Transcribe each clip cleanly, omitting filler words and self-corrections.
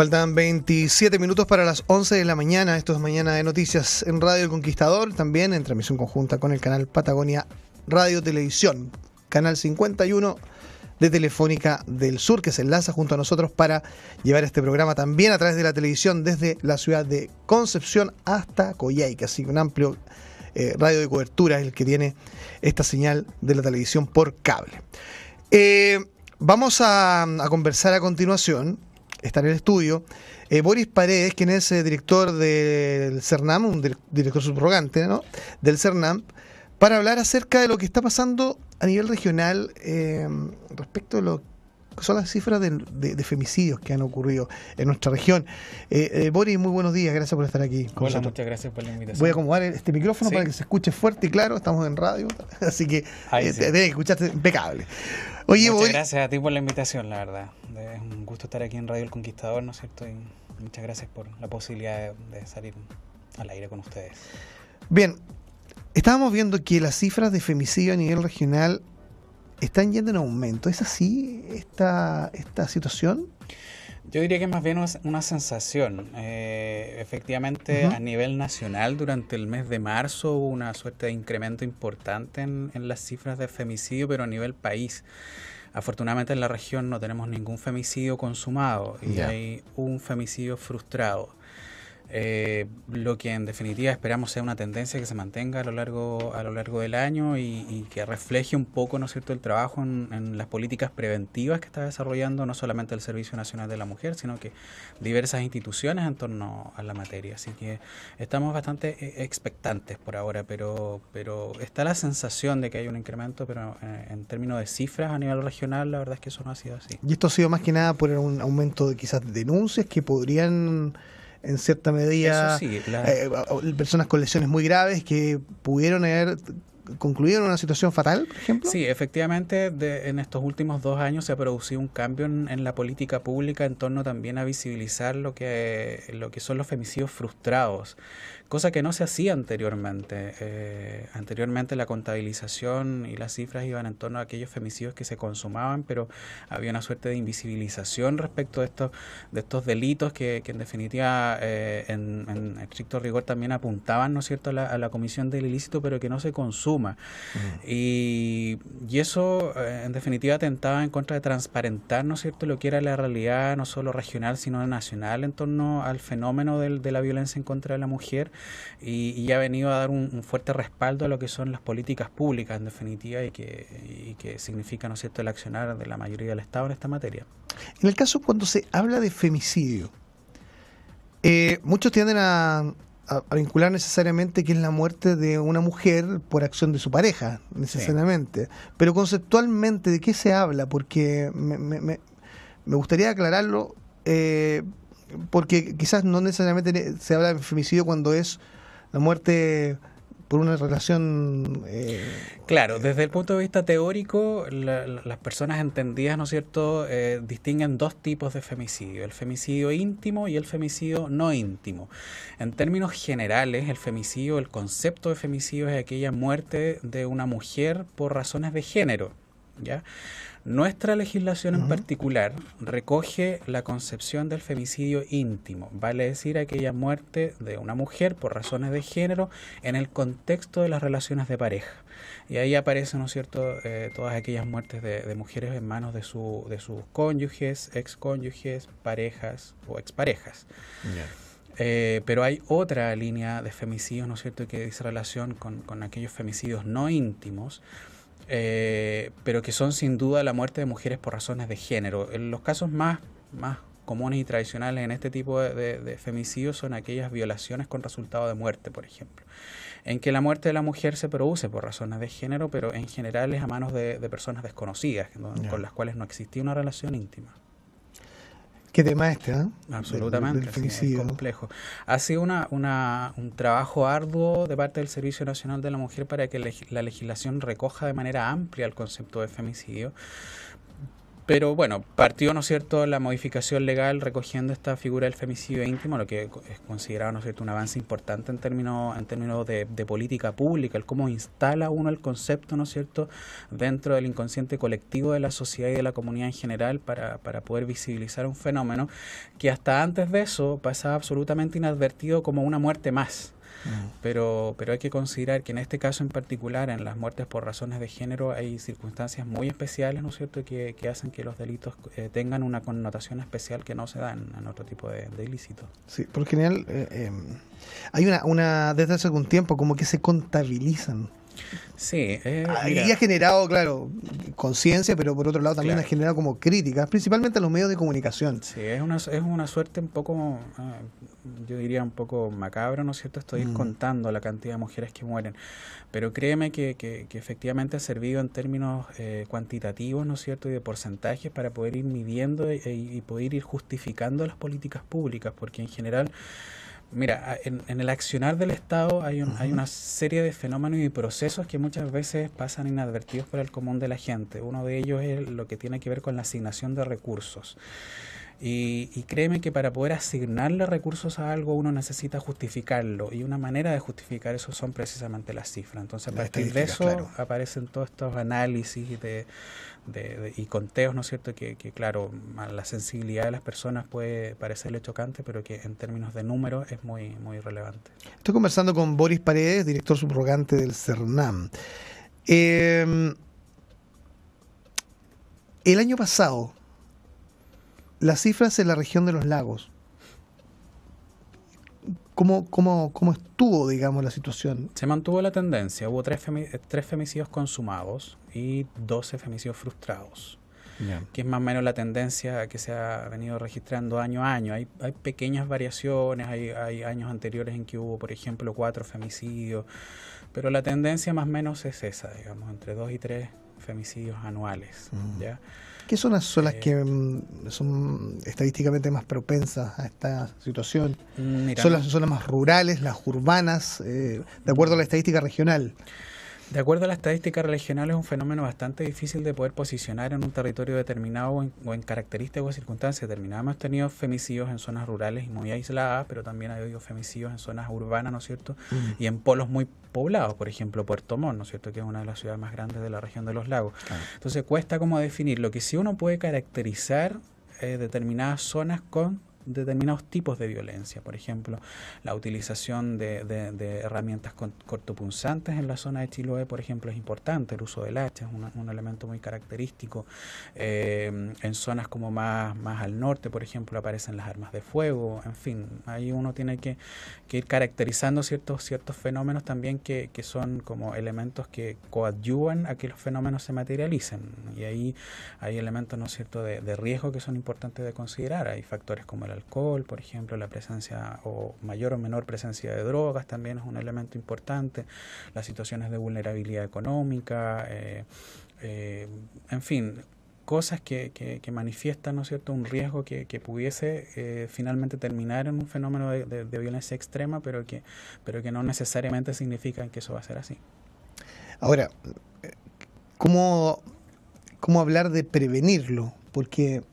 Faltan 27 minutos para las 11 de la mañana. Esto es Mañana de Noticias en Radio El Conquistador, también en transmisión conjunta con el canal Patagonia Radio Televisión, canal 51 de Telefónica del Sur, que se enlaza junto a nosotros para llevar este programa también a través de la televisión desde la ciudad de Concepción hasta Coyhaique. Así que un amplio radio de cobertura es el que tiene esta señal de la televisión por cable. Vamos a conversar a continuación. Está en el estudio Boris Paredes, quien es director del CERNAM, un director subrogante, ¿no?, del CERNAM, para hablar acerca de lo que está pasando a nivel regional respecto a lo que son las cifras de femicidios que han ocurrido en nuestra región. Boris, muy buenos días, gracias por estar aquí. Hola, muchas gracias por la invitación. Voy a acomodar este micrófono para que se escuche fuerte y claro, estamos en radio, así que debe escucharte impecable. Oye, muchas Boris, gracias a ti por la invitación, la verdad. Es un gusto estar aquí en Radio El Conquistador, ¿no es cierto? Y muchas gracias por la posibilidad de salir al aire con ustedes. Bien, estábamos viendo que las cifras de femicidio a nivel regional están yendo en aumento. ¿Es así esta situación? Yo diría que más bien es una sensación. Efectivamente, a nivel nacional, durante el mes de marzo hubo una suerte de incremento importante en las cifras de femicidio, pero a nivel país. Afortunadamente en la región no tenemos ningún femicidio consumado y hay un femicidio frustrado. Lo que en definitiva esperamos sea una tendencia que se mantenga a lo largo del año y que refleje un poco, ¿no es cierto?, el trabajo en las políticas preventivas que está desarrollando no solamente el Servicio Nacional de la Mujer, sino que diversas instituciones en torno a la materia. Así que estamos bastante expectantes por ahora, pero está la sensación de que hay un incremento, pero en términos de cifras a nivel regional, la verdad es que eso no ha sido así. Y esto ha sido más que nada por un aumento de quizás denuncias que podrían, en cierta medida, personas con lesiones muy graves que pudieron haber concluido en una situación fatal, por ejemplo. Sí, efectivamente, en estos últimos 2 años se ha producido un cambio en la política pública en torno también a visibilizar lo que son los femicidios frustrados, cosa que no se hacía anteriormente. Anteriormente la contabilización y las cifras iban en torno a aquellos femicidios que se consumaban, pero había una suerte de invisibilización respecto de estos delitos que en definitiva, en estricto rigor, también apuntaban, ¿no es cierto?, a la comisión del ilícito, pero que no se consuma. Y eso, en definitiva, atentaba en contra de transparentar, ¿no es cierto?, lo que era la realidad no solo regional, sino nacional en torno al fenómeno de la violencia en contra de la mujer. Y ha venido a dar un fuerte respaldo a lo que son las políticas públicas, en definitiva, y que significa, ¿no es cierto?, el accionar de la mayoría del Estado en esta materia. En el caso cuando se habla de femicidio, muchos tienden a vincular necesariamente que es la muerte de una mujer por acción de su pareja, necesariamente. Sí. Pero conceptualmente, ¿de qué se habla? Porque me gustaría aclararlo, porque quizás no necesariamente se habla de femicidio cuando es la muerte por una relación... Claro, desde el punto de vista teórico, las personas entendidas, ¿no es cierto?, distinguen 2 tipos de femicidio, el femicidio íntimo y el femicidio no íntimo. En términos generales, el concepto de femicidio es aquella muerte de una mujer por razones de género, ¿ya? Nuestra legislación en particular recoge la concepción del femicidio íntimo, vale decir aquella muerte de una mujer por razones de género en el contexto de las relaciones de pareja. Y ahí aparecen, ¿no es cierto?, todas aquellas muertes de mujeres en manos de sus cónyuges, excónyuges, parejas o exparejas. Pero hay otra línea de femicidios, ¿no es cierto?, que dice relación con aquellos femicidios no íntimos, pero que son sin duda la muerte de mujeres por razones de género. En los casos más comunes y tradicionales en este tipo de femicidios son aquellas violaciones con resultado de muerte, por ejemplo, en que la muerte de la mujer se produce por razones de género, pero en general es a manos de personas desconocidas, con las cuales no existía una relación íntima. ¿Qué tema este, eh? Absolutamente, es complejo. Ha sido un trabajo arduo de parte del Servicio Nacional de la Mujer para que la legislación recoja de manera amplia el concepto de femicidio, Pero bueno, partió, ¿no es cierto?, la modificación legal recogiendo esta figura del femicidio íntimo, lo que es considerado, ¿no es cierto?, un avance importante en términos de política pública, el cómo instala uno el concepto, ¿no es cierto?, dentro del inconsciente colectivo de la sociedad y de la comunidad en general para poder visibilizar un fenómeno que hasta antes de eso pasaba absolutamente inadvertido como una muerte más. Pero hay que considerar que en este caso en particular, en las muertes por razones de género, hay circunstancias muy especiales, ¿no es cierto?, que hacen que los delitos tengan una connotación especial que no se da en otro tipo de ilícitos. Sí, por lo general hay desde hace algún tiempo como que se contabilizan. Sí, y ha generado, claro, conciencia, pero por otro lado también ha generado como críticas, principalmente en los medios de comunicación. Sí, es una suerte un poco, yo diría un poco macabra, ¿no es cierto?, esto de ir contando la cantidad de mujeres que mueren. Pero créeme que efectivamente ha servido en términos cuantitativos, ¿no es cierto?, y de porcentajes para poder ir midiendo y poder ir justificando las políticas públicas, porque en general... Mira, en el accionar del Estado hay una serie de fenómenos y procesos que muchas veces pasan inadvertidos por el común de la gente. Uno de ellos es lo que tiene que ver con la asignación de recursos. Y créeme que para poder asignarle recursos a algo uno necesita justificarlo, y una manera de justificar eso son precisamente las cifras. Entonces, a partir de eso aparecen todos estos análisis y conteos, ¿no es cierto?, que claro, a la sensibilidad de las personas puede parecerle chocante, pero que en términos de números es muy, muy relevante. Estoy conversando con Boris Paredes, director subrogante del CERNAM. El año pasado, las cifras en la región de los lagos, ¿cómo estuvo, digamos, la situación? Se mantuvo la tendencia. Hubo 3 femicidios consumados y 12 femicidios frustrados, que es más o menos la tendencia que se ha venido registrando año a año. Hay pequeñas variaciones, hay años anteriores en que hubo, por ejemplo, 4 femicidios, pero la tendencia más o menos es esa, digamos, entre 2 y 3 femicidios anuales, ¿ya? ¿Qué zonas son las que son estadísticamente más propensas a esta situación? Mira, ¿Son las zonas más rurales, las urbanas, de acuerdo a la estadística regional? De acuerdo a la estadística regional, es un fenómeno bastante difícil de poder posicionar en un territorio determinado o en características o circunstancias determinadas. Hemos tenido femicidios en zonas rurales y muy aisladas, pero también ha habido femicidios en zonas urbanas, ¿no es cierto?, y en polos muy poblados, por ejemplo, Puerto Montt, ¿no es cierto?, que es una de las ciudades más grandes de la región de los lagos. Entonces cuesta como definir. Lo que sí uno puede caracterizar determinadas zonas con determinados tipos de violencia. Por ejemplo, la utilización de herramientas cortopunzantes en la zona de Chiloé, por ejemplo, es importante. El uso del hacha es un elemento muy característico. En zonas como más al norte, por ejemplo, aparecen las armas de fuego. En fin, ahí uno tiene que ir caracterizando ciertos fenómenos también que son como elementos que coadyuvan a que los fenómenos se materialicen. Y ahí hay elementos, ¿no es cierto?, de riesgo que son importantes de considerar. Hay factores como el alcohol, por ejemplo, la presencia o mayor o menor presencia de drogas también es un elemento importante, las situaciones de vulnerabilidad económica, en fin, cosas que manifiestan, ¿no es cierto?, un riesgo que pudiese finalmente terminar en un fenómeno de violencia extrema, pero que no necesariamente significa que eso va a ser así. Ahora, ¿cómo hablar de prevenirlo? Porque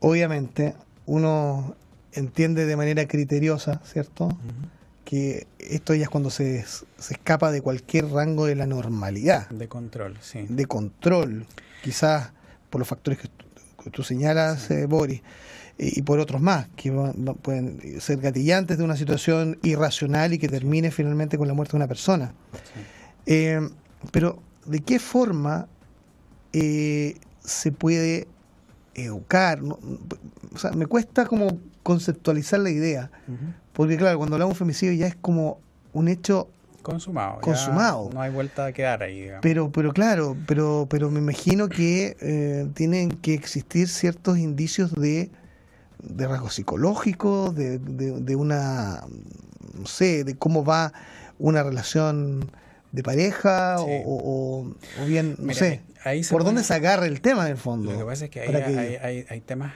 obviamente uno entiende de manera criteriosa, ¿cierto?, que esto ya es cuando se escapa de cualquier rango de la normalidad. De control, sí. De control, quizás por los factores que tú señalas, Boris, y por otros más, que pueden ser gatillantes de una situación irracional y que termine finalmente con la muerte de una persona. Sí. Pero, ¿de qué forma se puede educar? O sea, me cuesta como conceptualizar la idea, porque claro, cuando hablamos de femicidio ya es como un hecho consumado. No hay vuelta a quedar ahí, digamos. Pero claro, pero me imagino que tienen que existir ciertos indicios de rasgos psicológicos, de una, no sé, de cómo va una relación de pareja, sí, o bien, no sé, por dónde se agarra el tema en el fondo. Lo que pasa es que hay temas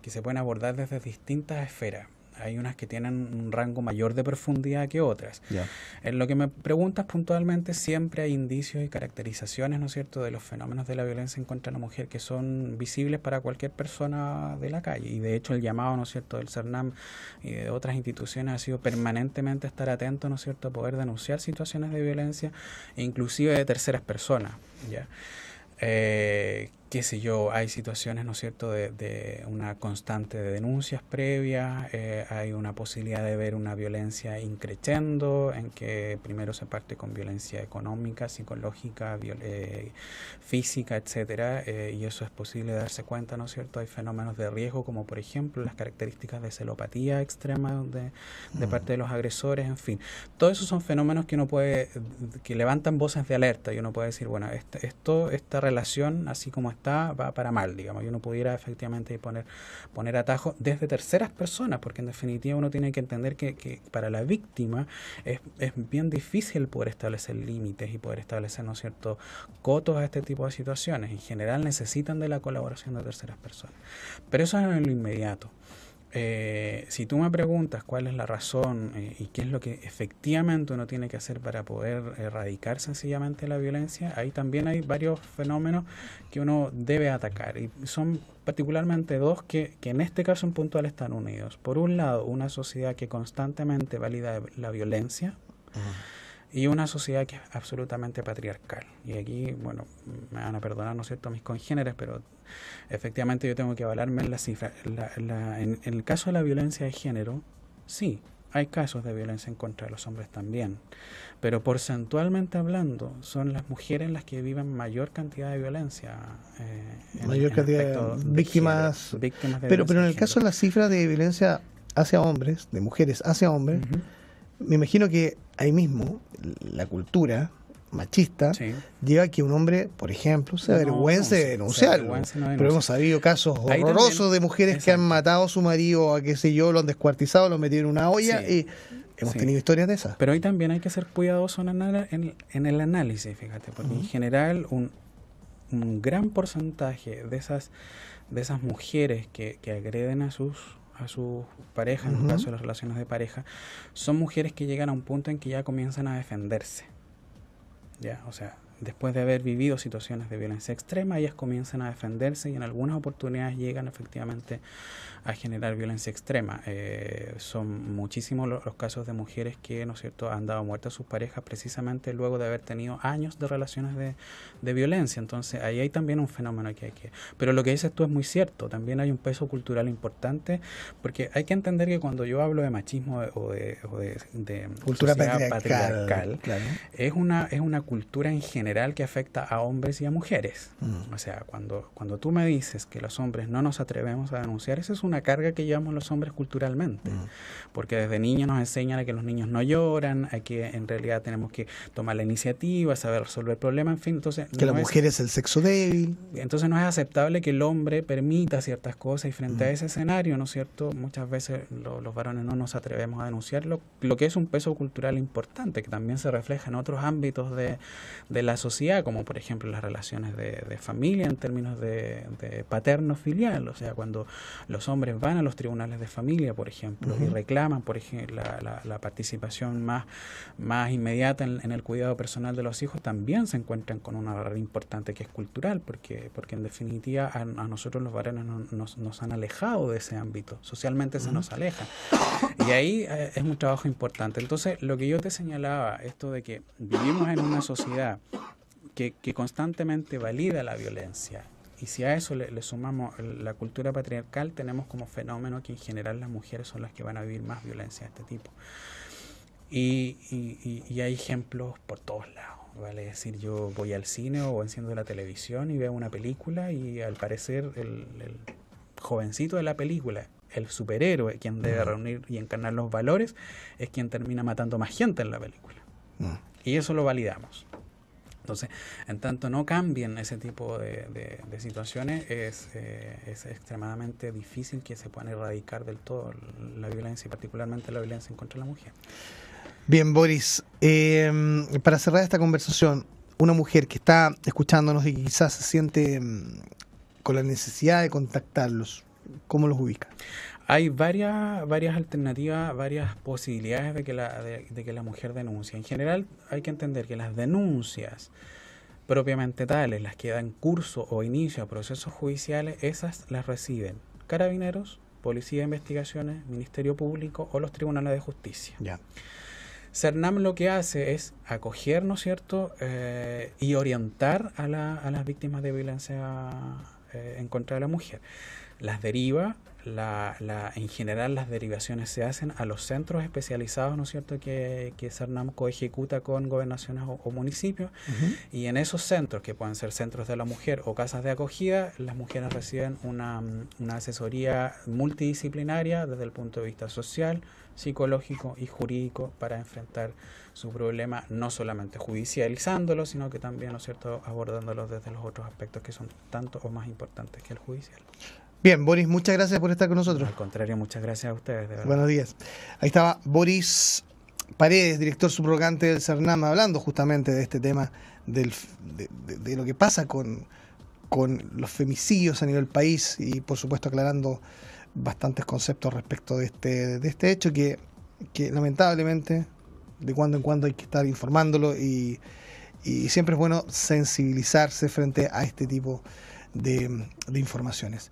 que se pueden abordar desde distintas esferas. hay unas que tienen un rango mayor de profundidad que otras. Ya. En lo que me preguntas puntualmente, siempre hay indicios y caracterizaciones, ¿no es cierto?, de los fenómenos de la violencia en contra de la mujer que son visibles para cualquier persona de la calle. Y de hecho el llamado, ¿no es cierto?, del CERNAM y de otras instituciones ha sido permanentemente estar atento, ¿no es cierto?, a poder denunciar situaciones de violencia, inclusive de terceras personas, ¿ya? Qué sé yo, hay situaciones, ¿no es cierto?, de una constante de denuncias previas, hay una posibilidad de ver una violencia increciendo, en que primero se parte con violencia económica, psicológica, física, etcétera, y eso es posible darse cuenta, ¿no es cierto? Hay fenómenos de riesgo, como por ejemplo las características de celopatía extrema de parte de los agresores, en fin. Todos esos son fenómenos que uno puede, que levantan voces de alerta, y uno puede decir, bueno, esta relación, así como está, va para mal, digamos, y uno pudiera efectivamente poner atajo desde terceras personas, porque en definitiva uno tiene que entender que para la víctima es bien difícil poder establecer límites y poder establecer, ¿no es cierto?, cotos a este tipo de situaciones. En general necesitan de la colaboración de terceras personas, pero eso es en lo inmediato. Si tú me preguntas cuál es la razón y qué es lo que efectivamente uno tiene que hacer para poder erradicar sencillamente la violencia, ahí también hay varios fenómenos que uno debe atacar, y son particularmente dos que en este caso en puntual están unidos. Por un lado, una sociedad que constantemente valida la violencia, y una sociedad que es absolutamente patriarcal. Y aquí, bueno, me van a perdonar, ¿no es cierto?, mis congéneres, pero efectivamente yo tengo que avalarme en la cifra. En el caso de la violencia de género, sí, hay casos de violencia en contra de los hombres también, pero porcentualmente hablando, son las mujeres las que viven mayor cantidad de violencia. Mayor cantidad de víctimas. Pero en el caso de las cifras de violencia hacia hombres, de mujeres hacia hombres, me imagino que ahí mismo la cultura machista lleva a que un hombre, por ejemplo, se avergüence de denunciarlo. Pero hemos sabido casos horrorosos de mujeres que han matado a su marido, a qué sé yo, lo han descuartizado, lo metieron en una olla, y hemos tenido historias de esas. Pero ahí también hay que ser cuidadoso en el análisis, fíjate, porque en general un gran porcentaje de esas mujeres que agreden a sus parejas, en el caso de las relaciones de pareja, son mujeres que llegan a un punto en que ya comienzan a defenderse. Ya, o sea, después de haber vivido situaciones de violencia extrema, ellas comienzan a defenderse y en algunas oportunidades llegan efectivamente a generar violencia extrema. Son muchísimos los casos de mujeres que, ¿no es cierto?, han dado muerte a sus parejas precisamente luego de haber tenido años de relaciones de violencia. Entonces ahí hay también un fenómeno que hay que... Pero lo que dices tú es muy cierto, también hay un peso cultural importante, porque hay que entender que cuando yo hablo de machismo o de cultura patriarcal, claro, es una cultura en general que afecta a hombres y a mujeres. O sea, cuando tú me dices que los hombres no nos atrevemos a denunciar, esa es una carga que llevamos los hombres culturalmente, porque desde niños nos enseñan a que los niños no lloran, a que en realidad tenemos que tomar la iniciativa, saber resolver problemas, en fin. Entonces, que la mujer es el sexo débil. Entonces no es aceptable que el hombre permita ciertas cosas, y frente a ese escenario, ¿no es cierto?, muchas veces los varones no nos atrevemos a denunciarlo, lo que es un peso cultural importante, que también se refleja en otros ámbitos de la sociedad, como por ejemplo las relaciones de familia en términos de paterno-filial. O sea, cuando los hombres van a los tribunales de familia, por ejemplo, y reclaman, por ejemplo, la participación más inmediata en el cuidado personal de los hijos, también se encuentran con una barrera importante que es cultural, porque en definitiva a nosotros los varones nos han alejado de ese ámbito, socialmente se nos aleja, y ahí es un trabajo importante. Entonces, lo que yo te señalaba, esto de que vivimos en una sociedad que constantemente valida la violencia, y si a eso le sumamos la cultura patriarcal, tenemos como fenómeno que en general las mujeres son las que van a vivir más violencia de este tipo. Y hay ejemplos por todos lados. Vale decir, yo voy al cine o enciendo la televisión y veo una película, y al parecer el jovencito de la película, el superhéroe, quien debe reunir y encarnar los valores, es quien termina matando más gente en la película. Y eso lo validamos. Entonces, en tanto no cambien ese tipo de situaciones, es extremadamente difícil que se puedan erradicar del todo la violencia, y particularmente la violencia en contra de la mujer. Bien, Boris, para cerrar esta conversación, una mujer que está escuchándonos y quizás se siente con la necesidad de contactarlos, ¿cómo los ubica? Hay varias alternativas, varias posibilidades de que la mujer denuncie. En general hay que entender que las denuncias propiamente tales, las que dan curso o inicio a procesos judiciales, esas las reciben Carabineros, Policía de Investigaciones, Ministerio Público o los tribunales de justicia. Ya. CERNAM lo que hace es acoger, ¿no es cierto?, y orientar a las víctimas de violencia en contra de la mujer. Las deriva, en general las derivaciones se hacen a los centros especializados, ¿no es cierto?, que CERNAM coejecuta con gobernaciones o municipios, y en esos centros, que pueden ser centros de la mujer o casas de acogida, las mujeres reciben una asesoría multidisciplinaria desde el punto de vista social, psicológico y jurídico para enfrentar su problema, no solamente judicializándolo, sino que también, ¿no es cierto?, abordándolo desde los otros aspectos que son tanto o más importantes que el judicial. Bien, Boris, muchas gracias por estar con nosotros. Al contrario, muchas gracias a ustedes, de verdad. Buenos días. Ahí estaba Boris Paredes, director subrogante del CERNAM, hablando justamente de este tema de lo que pasa con los femicidios a nivel país y, por supuesto, aclarando bastantes conceptos respecto de este hecho que lamentablemente de cuando en cuando hay que estar informándolo y siempre es bueno sensibilizarse frente a este tipo de informaciones.